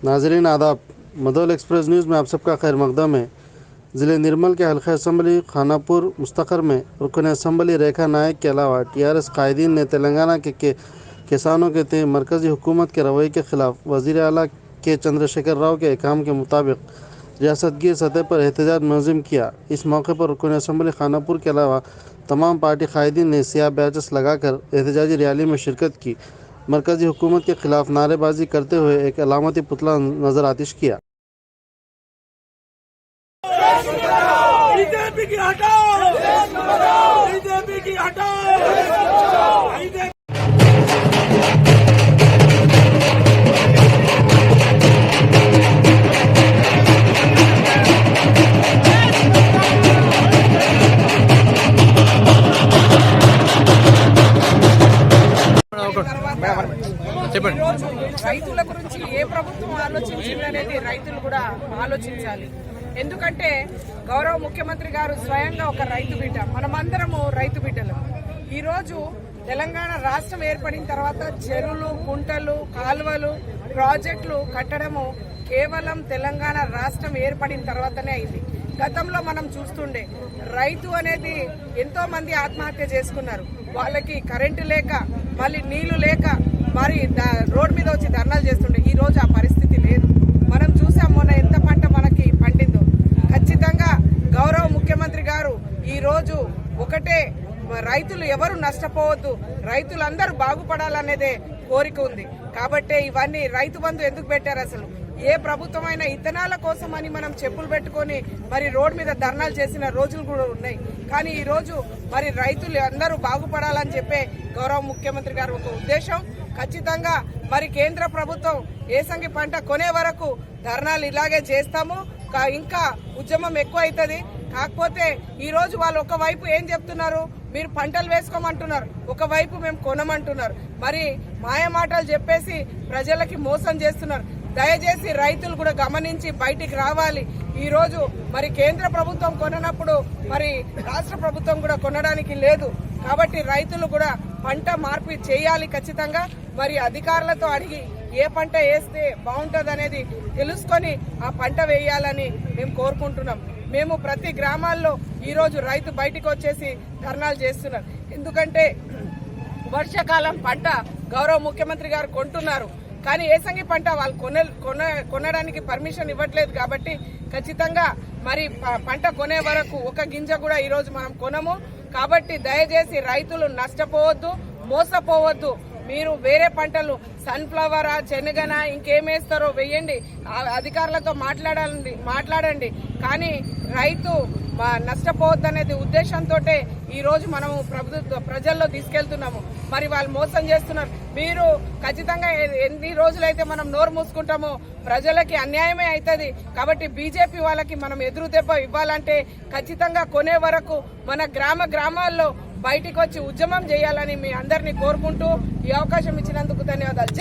नाजरीन आदाब। मदौल express news में आप सबका खैर मकदम है। ज़िले निर्मल के हल्का असम्बली खानापुर मुस्तकर में रुकन असम्बली रेखा नायक के अलावा टीआरएस कायदीन ने तेलंगाना के किसानों के तय मरकज़ी हुकूमत के रवैये के ख़िलाफ़ वज़ीर आला के चंद्रशेखर राव के अहकाम के मुताबिक रियासतगीर सतह पर एहतजाज मुनज़्ज़म किया। इस मौके पर रुकन असम्बली खानापुर के अलावा तमाम पार्टी कायदीन ने सियाह बैचेस लगाकर एहतजाजी रैली में शिरकत की। मरकज़ी हुकूमत के ख़िलाफ़ नारेबाजी करते हुए एक अलामती पुतला नज़र आतिश किया। बीजेपी की हटाओ, बीजेपी की हटाओ। ఈరోజు రైతుల గురించి ఏ ప్రభుత్వం ఆలోచించిందనేది రైతులు కూడా ఆలోచించాలి. ఎందుకంటే గౌరవ ముఖ్యమంత్రి గారు స్వయంగా ఒక రైతు బిడ్డ, మనమందరము రైతు బిడ్డలు. ఈరోజు తెలంగాణ రాష్ట్రం ఏర్పడిన తర్వాత చెరువులు, కుంటలు, కాలువలు, ప్రాజెక్టులు కట్టడము కేవలం తెలంగాణ రాష్ట్రం ఏర్పడిన తర్వాతనే అయింది. గతంలో మనం చూస్తుండే రైతు అనేది ఎంతో మంది ఆత్మహత్య చేసుకున్నారు. వాళ్ళకి కరెంటు లేక, మళ్ళీ నీళ్లు లేక, మరి రోడ్డు మీద వచ్చి ధర్నాలు చేస్తుండే. ఈ రోజు ఆ పరిస్థితి లేదు. మనం చూసాం మొన్న ఎంత పంట మనకి పండిందో. ఖచ్చితంగా గౌరవ ముఖ్యమంత్రి గారు ఈ రోజు ఒకటే, రైతులు ఎవరు నష్టపోవద్దు, రైతులందరూ బాగుపడాలనేదే కోరిక ఉంది. కాబట్టే ఇవన్నీ రైతు బంధు ఎందుకు పెట్టారు? అసలు ఏ ప్రభుత్వమైనా ఇత్తనాల కోసం అని మనం చెప్పులు పెట్టుకొని మరి రోడ్డు మీద ధర్నాలు చేసిన రోజులు కూడా ఉన్నాయి. కానీ ఈ రోజు మరి రైతులు అందరూ బాగుపడాలని చెప్పే గౌరవ ముఖ్యమంత్రి గారు ఒక ఉద్దేశం. ఖచ్చితంగా మరి కేంద్ర ప్రభుత్వం ఏసంగి పంట కొనే వరకు ధర్నాలు ఇలాగే చేస్తాము. ఇంకా ఉద్యమం ఎక్కువ అవుతుంది. కాకపోతే ఈ రోజు వాళ్ళు ఒకవైపు ఏం చెప్తున్నారు, మీరు పంటలు వేసుకోమంటున్నారు, ఒకవైపు మేము కొనమంటున్నారు. మరి మాయ మాటలు చెప్పేసి ప్రజలకి మోసం చేస్తున్నారు. దయచేసి రైతులు కూడా గమనించి బయటికి రావాలి. ఈ రోజు మరి కేంద్ర ప్రభుత్వం కొననప్పుడు మరి రాష్ట్ర ప్రభుత్వం కూడా కొనడానికి లేదు. కాబట్టి రైతులు కూడా పంట మార్పు చేయాలి. ఖచ్చితంగా మరి అధికారులతో అడిగి ఏ పంట వేస్తే బాగుంటుంది అనేది తెలుసుకొని ఆ పంట వేయాలని మేము కోరుకుంటున్నాం. మేము ప్రతి గ్రామాల్లో ఈ రోజు రైతు బయటికి వచ్చేసి ధర్నాలు చేస్తున్నారు. ఎందుకంటే వర్షాకాలం పంట గౌరవ ముఖ్యమంత్రి గారు కొంటున్నారు, కానీ ఏసంగి పంట వాళ్ళు కొనడానికి పర్మిషన్ ఇవ్వట్లేదు. కాబట్టి ఖచ్చితంగా మరి పంట కొనే వరకు ఒక గింజ కూడా ఈ రోజు మనం కొనము. కాబట్టి దయచేసి రైతులు నష్టపోవద్దు, మోసపోవద్దు. మీరు వేరే పంటలు సన్ఫ్లవరా, శనగన, ఇంకేమేస్తారో వేయండి, అధికారులతో మాట్లాడండి. కానీ రైతు నష్టపోవద్దనేది ఉద్దేశంతో ఈ రోజు మనము ప్రజల్లో తీసుకెళ్తున్నాము. మరి వాళ్ళు మోసం చేస్తున్నారు. మీరు ఖచ్చితంగా ఎన్ని రోజులైతే మనం నోరు మూసుకుంటామో ప్రజలకి అన్యాయమే అవుతుంది. కాబట్టి బీజేపీ వాళ్ళకి మనం ఎదురు దెబ్బ ఇవ్వాలంటే ఖచ్చితంగా కొనే వరకు మన గ్రామాల్లో బయటికి వచ్చి ఉద్యమం చేయాలని మీ అందరినీ కోరుకుంటూ ఈ అవకాశం ఇచ్చినందుకు ధన్యవాదాలు.